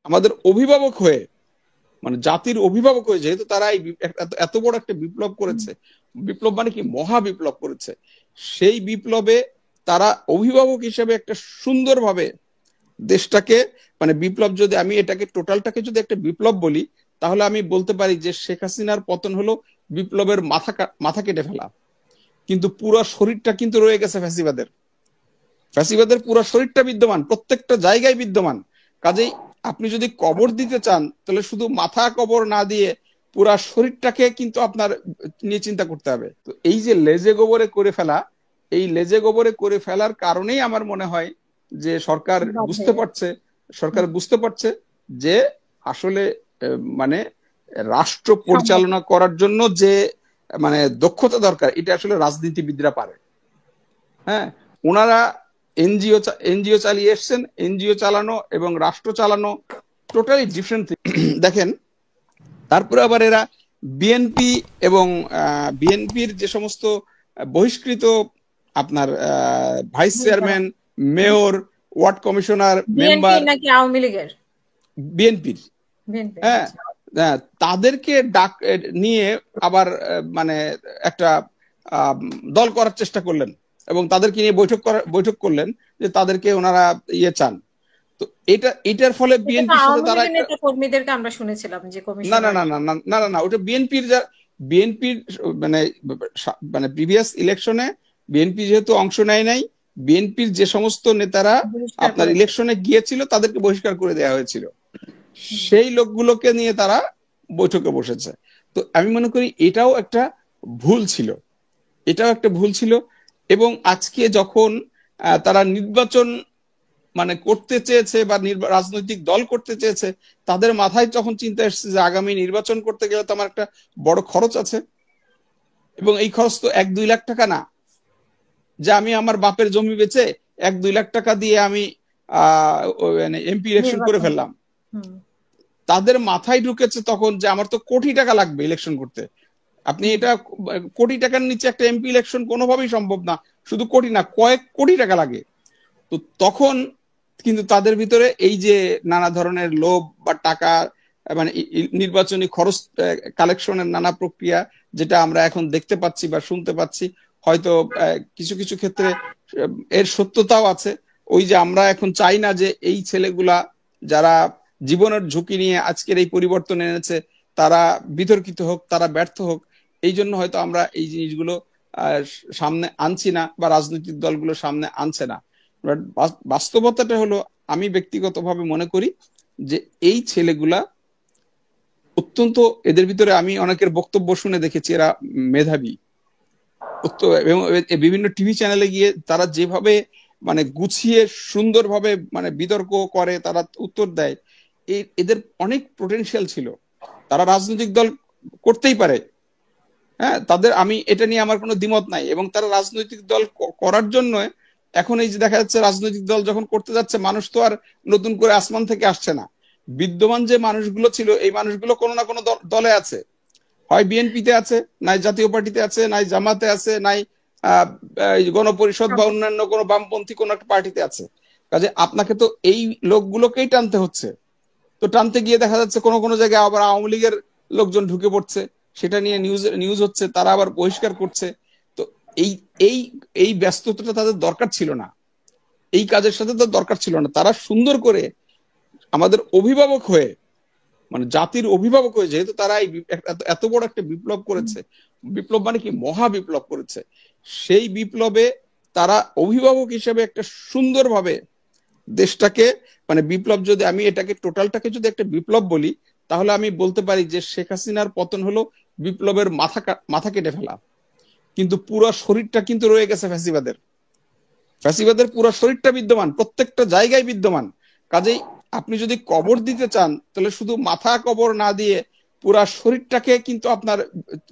আমাদের অভিভাবক হয়ে, মানে জাতির অভিভাবক হয়ে, যেহেতু তারা এই এত বড় একটা বিপ্লব করেছে, বিপ্লব মানে কি মহা বিপ্লব করেছে, সেই বিপ্লবে তারা অভিভাবক হিসেবে একটা সুন্দরভাবে দেশটাকে, মানে বিপ্লব যদি আমি এটাকে টোটালটাকে যদি একটা বিপ্লব বলি, তাহলে আমি বলতে পারি যে শেখ হাসিনার পতন হলো বিপ্লবের মাথা কেটে ফেলা, কিন্তু পুরো শরীরটা কিন্তু রয়ে গেছে ফ্যাসিবাদের। ফ্যাসিবাদের পুরো শরীরটা বিদ্যমান, প্রত্যেকটা জায়গায় বিদ্যমান। কাজেই আপনি যদি কবর দিতে চান, তাহলে শুধু মাথা কবর না দিয়ে পুরা শরীরটাকে কিন্তু আপনার নিয়ে চিন্তা করতে হবে। তো এই যে লেজে গোবরে করে ফেলা, এই লেজে গোবরে করে ফেলার কারণেই আমার মনে হয় যে সরকার বুঝতে পারছে যে আসলে মানে রাষ্ট্র পরিচালনা করার জন্য যে মানে দক্ষতা দরকার, এটা আসলে রাজনীতিবিদরা পারে। হ্যাঁ, ওনারা এনজিও চালিয়ে এসছেন, এনজিও চালানো এবং রাষ্ট্র চালানো টোটালি ডিফারেন্ট। দেখেন, তারপরে আবার এরা বিএনপি এবং বিএনপির যে সমস্ত বহিষ্কৃত আপনার vice chairman, mayor, ward commissioner, member, নাকি আওয়ামী লীগের, বিএনপির, হ্যাঁ, তাদেরকে নিয়ে আবার মানে একটা দল করার চেষ্টা করলেন এবং তাদেরকে নিয়ে বৈঠক করলেন যে তাদেরকে ওনারা চান। তো এটার ফলে বিএনপির সাথে তারা কর্মীদেরকে আমরা শুনেছিলাম যে না না না না না না না ওটা বিএনপির মানে প্রিভিয়াস ইলেকশনে বিএনপি যেহেতু অংশ নেয় নাই, বিএনপির যে সমস্ত নেতারা আপনার ইলেকশনে গিয়েছিল তাদেরকে বহিষ্কার করে দেওয়া হয়েছিল, সেই লোকগুলোকে নিয়ে তারা বৈঠকে বসেছে। তো আমি মনে করি এটাও একটা ভুল ছিল। এবং আজকে যখন তারা নির্বাচন মানে করতে চেয়েছে বা রাজনৈতিক দল করতে চেয়েছে, তাদের মাথায় তখন চিন্তা এসেছে যে আগামী নির্বাচন করতে গেলে তো আমার একটা বড় খরচ আছে, এবং এই খরচ তো 1-2 লাখ টাকা না যে আমি আমার বাপের জমি বেচে 1-2 লাখ টাকা দিয়ে আমি এমপি ইলেকশন করে ফেললাম। তাদের মাথায় ঢুকেছে তখন যে আমার তো কোটি টাকা লাগবে ইলেকশন করতে। আপনি এটা কোটি টাকার নিচে একটা এমপি ইলেকশন কোনোভাবেই সম্ভব না, শুধু কোটি না, কয়েক কোটি টাকা লাগে। তো তখন কিন্তু তাদের ভিতরে এই যে নানা ধরনের লোভ বা টাকা, মানে নির্বাচনী খরচ কালেকশনের নানা প্রক্রিয়া, যেটা আমরা এখন দেখতে পাচ্ছি বা শুনতে পাচ্ছি, হয়তো কিছু কিছু ক্ষেত্রে এর সত্যতাও আছে। ওই যে আমরা এখন চাই না যে এই ছেলেগুলা যারা জীবনের ঝুঁকি নিয়ে আজকের এই পরিবর্তন এনেছে তারা বিতর্কিত হোক, তারা ব্যর্থ হোক, এই জন্য হয়তো আমরা এই জিনিসগুলো সামনে আনছি না বা রাজনৈতিক দলগুলো সামনে আনছে না। বাস্তবতাটা হলো, আমি ব্যক্তিগতভাবে মনে করি যে এই ছেলেগুলা অত্যন্ত, এদের ভিতরে আমি অনেকের বক্তব্য শুনে দেখেছি এরা মেধাবী, এবং বিভিন্ন টিভি চ্যানেলে গিয়ে তারা যেভাবে মানে গুছিয়ে সুন্দরভাবে মানে বিতর্ক করে, তারা উত্তর দেয়, এদের অনেক পোটেনশিয়াল ছিল, তারা রাজনৈতিক দল করতেই পারে। হ্যাঁ, আমি এটা নিয়ে আমার কোনো দ্বিমত নাই, এবং তারা রাজনৈতিক দল করার জন্য এখন এই যে দেখা যাচ্ছে রাজনৈতিক দল যখন করতে যাচ্ছে, মানুষ তো আর নতুন করে আসমান থেকে আসছে না, বিদ্যমান যে মানুষগুলো ছিল এই মানুষগুলো কোনো না কোনো দলে আছে, হয় বিএনপিতে আছে, নাই জাতীয় পার্টিতে আছে, নাই জামাতে আছে, নাই গণপরিষদ বা অন্যান্য কোনো বামপন্থী কোনো একটা পার্টিতে আছে। কাজে আপনাকে তো এই লোকগুলোকেই টানতে হচ্ছে। তো টানতে গিয়ে দেখা যাচ্ছে কোনো কোনো জায়গায় আবার আওয়ামী লীগের লোকজন ঢুকে পড়ছে, সেটা নিয়ে নিউজ হচ্ছে, তারা আবার বহিষ্কার করছে। তো এই এই এই ব্যস্ততাটা তাদের দরকার ছিল না, এই কাজের সাথে তো দরকার ছিল না। তারা সুন্দর করে আমাদের অভিভাবক হয়ে, মানে জাতির অভিভাবক হয়ে, যেহেতু তারা এই এত বড় একটা বিপ্লব করেছে, বিপ্লব মানে কি মহা বিপ্লব করেছে, সেই বিপ্লবে তারা অভিভাবক হিসেবে একটা সুন্দরভাবে দেশটাকে, মানে বিপ্লব যদি আমি এটাকে টোটালটাকে যদি একটা বিপ্লব বলি, তাহলে আমি বলতে পারি যে শেখ হাসিনার পতন হলো বিপ্লবের মাথা কেটে ফেলা, কিন্তু পুরো শরীরটা কিন্তু রয়ে গেছে ফ্যাসিবাদের পুরো শরীরটা বিদ্যমান, প্রত্যেকটা জায়গায় বিদ্যমান। কাজেই আপনি যদি কবর দিতে চান, তাহলে শুধু মাথা কবর না দিয়ে পুরা শরীরটাকে কিন্তু আপনার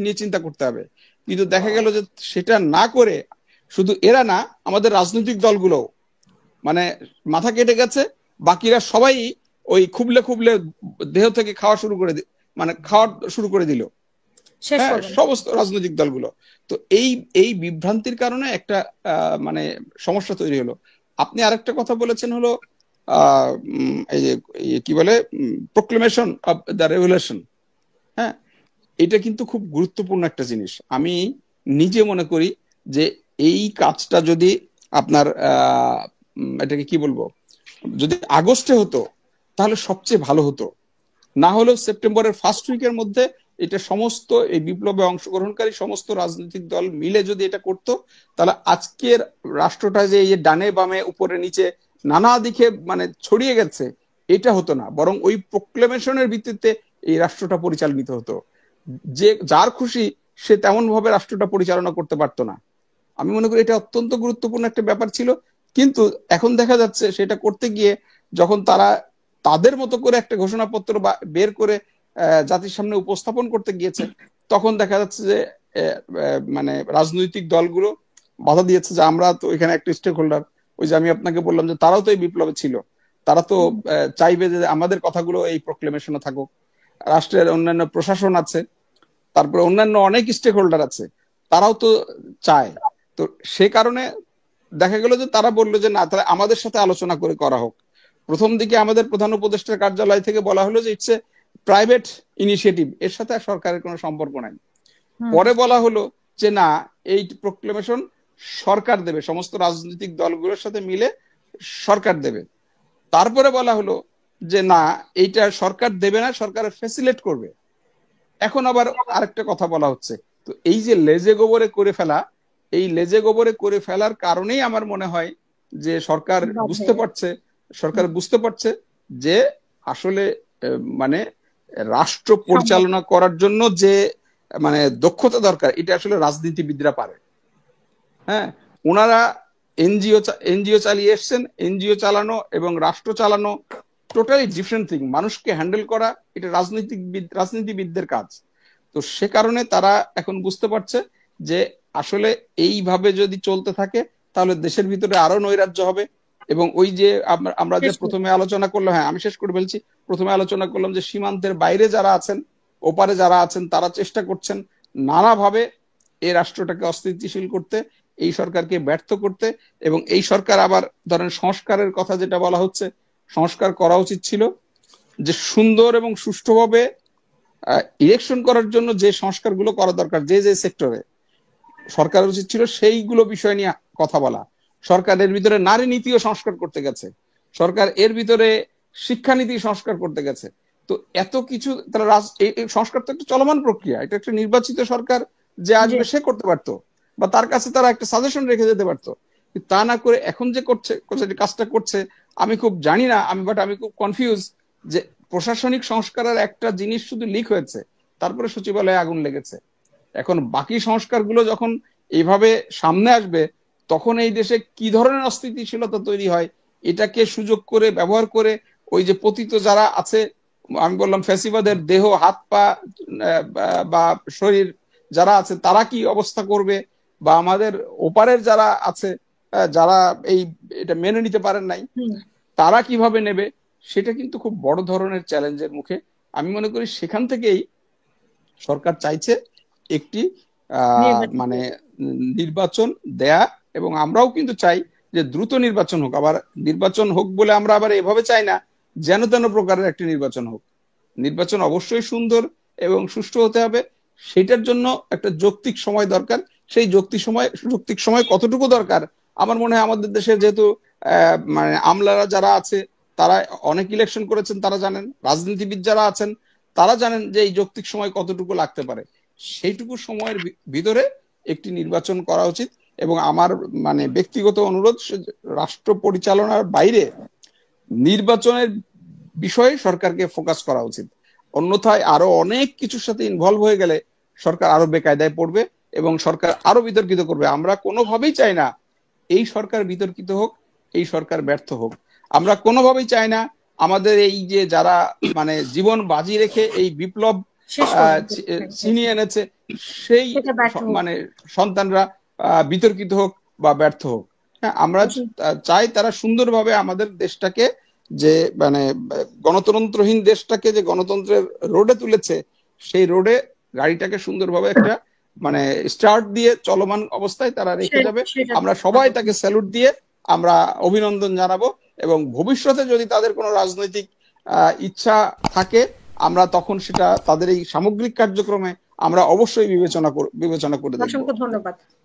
নিয়ে চিন্তা করতে হবে। কিন্তু দেখা গেল যে সেটা না করে শুধু এরা না, আমাদের রাজনৈতিক দলগুলো মানে মাথা কেটে গেছে, বাকিরা সবাই ওই খুবলে খুবলে দেহ থেকে খাওয়া শুরু করে দিল, সমস্ত রাজনৈতিক দলগুলো। তো এই বিভ্রান্তির কারণে একটা মানে সমস্যা তৈরি হলো। আপনি আরেকটা কথা বলেছেন হলো এই যে কি বলে প্রোক্লেমেশন অফ দ্য রেভলিউশন, হ্যাঁ, এটা কিন্তু খুব গুরুত্বপূর্ণ একটা জিনিস। আমি নিজে মনে করি যে এই কাজটা যদি আপনার এটাকে কি বলবো, যদি আগস্টে হতো তাহলে সবচেয়ে ভালো হতো। না হলেও সেপ্টেম্বরের ফার্স্ট উইকের মধ্যে এটা সমস্ত এই বিপ্লবে অংশগ্রহণকারী সমস্ত রাজনৈতিক দল মিলে যদি এটা করতো, তাহলে আজকের রাষ্ট্রটা যে এই ডানে বামে উপরে নিচে নানা দিকে মানে ছড়িয়ে গেছে, এটা হতো না। বরং ওই প্রোক্লেমেশনের ভিত্তিতে এই রাষ্ট্রটা পরিচালিত হতো। যে যার খুশি সে তেমন ভাবে রাষ্ট্রটা পরিচালনা করতে পারতো না। আমি মনে করি এটা অত্যন্ত গুরুত্বপূর্ণ একটা ব্যাপার ছিল। কিন্তু এখন দেখা যাচ্ছে সেটা করতে গিয়ে যখন তারা তাদের মতো করে একটা ঘোষণাপত্র বের করে জাতির সামনে উপস্থাপন করতে গিয়েছে, তখন দেখা যাচ্ছে যে মানে রাজনৈতিক দলগুলো বাধা দিয়েছে যে আমরা তো এখানে একটা স্টেক হোল্ডার। ওই যে আমি আপনাকে বললাম যে তারাও তো এই বিপ্লবে ছিল, তারা তো চাইবে যে আমাদের কথাগুলো এই প্রোক্লেমেশনে থাকুক। রাষ্ট্রের অন্যান্য প্রশাসন আছে, তারপরে অন্যান্য অনেক স্টেক হোল্ডার আছে, তারাও তো চায়। তো সে কারণে দেখা গেল যে তারা বললো যে না, তাহলে আমাদের সাথে আলোচনা করে করা হোক। প্রথম দিকে আমাদের প্রধান উপদেষ্টার কার্যালয় থেকে বলা হলো যে ইটস এ প্রাইভেট ইনিশিয়েটিভ, এর সাথে সরকারের কোনো সম্পর্ক নাই। পরে বলা হলো যে না, এই প্রোক্লেমেশন সরকার দেবে, সমস্ত রাজনৈতিক দলগুলোর সাথে মিলে সরকার দেবে। তারপরে বলা হলো যে না, এইটা সরকার দেবে না, সরকার ফ্যাসিলিটেট করবে। এখন আবার আরেকটা কথা বলা হচ্ছে। তো এই যে লেজে গোবরে করে ফেলা, এই লেজে গোবরে করে ফেলার কারণেই আমার মনে হয় যে সরকার বুঝতে পারছে যে আসলে মানে রাষ্ট্র পরিচালনা করার জন্য যে মানে দক্ষতা দরকার, এটা আসলে রাজনীতিবিদরা পারে। হ্যাঁ, ওনারা এনজিও চালিয়ে এসছেন। এনজিও চালানো এবং রাষ্ট্র চালানো টোটালি ডিফারেন্ট থিং। মানুষকে হ্যান্ডেল করা এটা রাজনীতিবিদদের কাজ। তো সে কারণে তারা এখন বুঝতে পারছে যে আসলে এইভাবে যদি চলতে থাকে তাহলে দেশের ভিতরে আরো নৈরাজ্য হবে। এবং ওই যে আমরা যে প্রথমে আলোচনা করলাম, হ্যাঁ আমি শেষ করে ফেলছি, প্রথমে আলোচনা করলাম যে সীমান্তের বাইরে যারা আছেন, ওপারে যারা আছেন, তারা চেষ্টা করছেন নানাভাবে এই রাষ্ট্রটাকে অস্থিতিশীল করতে, এই সরকারকে ব্যর্থ করতে। এবং এই সরকার আবার ধরেন সংস্কারের কথা যেটা বলা হচ্ছে, সংস্কার করা উচিত ছিল যে সুন্দর এবং সুষ্ঠুভাবে ইলেকশন করার জন্য যে সংস্কারগুলো করা দরকার, যে যে সেক্টরে, সরকারের উচিত ছিল সেইগুলো বিষয় নিয়ে কথা বলা। সরকার এর ভিতরে নারী নীতিও সংস্কার করতে গেছে, সরকার এর ভিতরে শিক্ষানীতি সংস্কার করতে গেছে। তো এত কিছু তারা এই সংস্কার তো একটা চলমান প্রক্রিয়া, এটা একটা নির্বাচিত সরকার যে আসবে সে করতে পারতো, বা তার কাছে তারা একটা সাজেশন রেখে যেতে পারতো। তা না করে এখন যে কাজটা করছে, আমি খুব জানি না, আমি খুব কনফিউজ যে প্রশাসনিক সংস্কারের একটা জিনিস শুধু লিক হয়েছে, তারপরে সচিবালয়ে আগুন লেগেছে। এখন বাকি সংস্কারগুলো যখন এইভাবে সামনে আসবে, তখন এই দেশে কি ধরনের অস্থিতিশীলতা তৈরি হয়, এটাকে সুযোগ করে ব্যবহার করে ওই যে পতিত যারা আছে, আমি বললাম ফ্যাসিবাদের দেহ, হাত পা বা শরীর যারা আছে, তারা কি অবস্থা করবে, বা আমাদের ওপারের যারা আছে, যারা এটা মেনে নিতে পারেন নাই, তারা কিভাবে নেবে, সেটা কিন্তু খুব বড় ধরনের চ্যালেঞ্জের মুখে। আমি মনে করি সেখান থেকেই সরকার চাইছে একটি মানে নির্বাচন দেয়া। এবং আমরাও কিন্তু চাই যে দ্রুত নির্বাচন হোক। আবার নির্বাচন হোক বলে আমরা আবার এভাবে চাই না যেন তেন প্রকারের একটি নির্বাচন হোক। নির্বাচন অবশ্যই সুন্দর এবং সুষ্ঠু হতে হবে, সেটার জন্য একটা যৌক্তিক সময় দরকার। সেই যৌক্তিক সময় কতটুকু দরকার, আমার মনে হয় আমাদের দেশে যেহেতু মানে আমলারা যারা আছে তারা অনেক ইলেকশন করেছেন, তারা জানেন, রাজনীতিবিদ যারা আছেন তারা জানেন যে এই যৌক্তিক সময় কতটুকু লাগতে পারে। সেইটুকু সময়ের ভিতরে একটি নির্বাচন করা উচিত। এবং আমার মানে ব্যক্তিগত অনুরোধ, রাষ্ট্র পরিচালনার বাইরে নির্বাচনের বিষয়ে সরকারকে ফোকাস করা উচিত। অন্যথায় আরো অনেক কিছুর সাথে ইনভলভ হয়ে গেলে সরকার আরো বেকায়দায় পড়বে এবং সরকার আরো বিতর্কিত করবে। আমরা কোনোভাবেই চাই না এই সরকার বিতর্কিত হোক, এই সরকার ব্যর্থ হোক। আমরা কোনোভাবেই চাই না আমাদের এই যে যারা মানে জীবন বাজি রেখে এই বিপ্লব ছিনিয়ে এনেছে, সেই মানে সন্তানরা বিতর্কিত হোক বা ব্যর্থ হোক। হ্যাঁ, আমরা চাই তারা সুন্দরভাবে আমাদের দেশটাকে, যে মানে গণতন্ত্রহীন দেশটাকে যে গণতন্ত্রের রোডে তুলেছে, সেই রোডে গাড়িটাকে সুন্দরভাবে একটা মানে স্টার্ট দিয়ে চলমান অবস্থায় তারা রেখে যাবে। আমরা সবাই তাকে স্যালুট দিয়ে আমরা অভিনন্দন জানাবো এবং ভবিষ্যতে যদি তাদের কোনো রাজনৈতিক ইচ্ছা থাকে আমরা তখন সেটা তাদের এই সামগ্রিক কার্যক্রমে আমরা অবশ্যই বিবেচনা করে দেখব। অসংখ্য ধন্যবাদ।